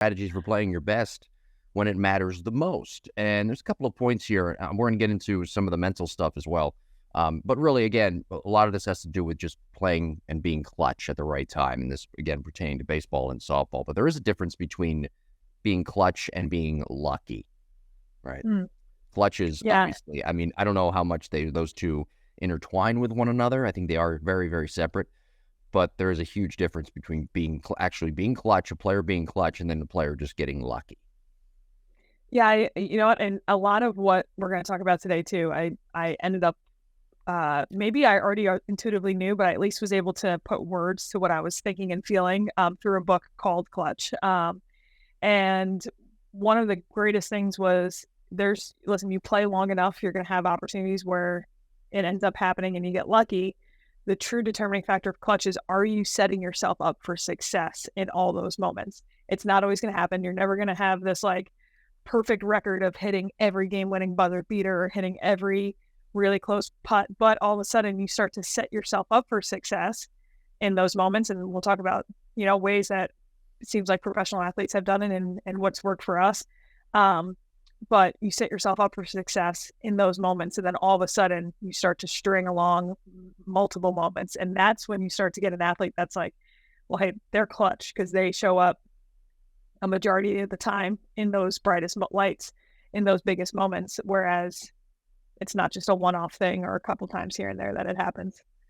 strategies for playing your best when it matters the most. And there's a couple of points here. We're going to get into some of the mental stuff as well. But really, again, a lot of this has to do with just playing and being clutch at the right time. And this, again, pertaining to baseball and softball. But there is a difference between being clutch and being lucky, right? Mm. Clutch is Yeah. obviously, I mean, I don't know how much those two intertwine with one another. I think they are very, very separate. But there is a huge difference between actually being clutch, a player being clutch, and then the player just getting lucky. Yeah, you know what? And a lot of what we're going to talk about today too, I ended up maybe I already intuitively knew, but I at least was able to put words to what I was thinking and feeling through a book called Clutch. And one of the greatest things was listen, you play long enough, you're going to have opportunities where it ends up happening and you get lucky. The true determining factor of clutch is, are you setting yourself up for success in all those moments? It's not always going to happen. You're never going to have this like perfect record of hitting every game-winning buzzer beater or hitting every really close putt, but all of a sudden you start to set yourself up for success in those moments. And we'll talk about, ways that it seems like professional athletes have done it and what's worked for us. But you set yourself up for success in those moments. And then all of a sudden you start to string along multiple moments. And that's when you start to get an athlete that's like, well, hey, they're clutch because they show up a majority of the time in those brightest lights, in those biggest moments. Whereas it's not just a one-off thing or a couple times here and there that it happens.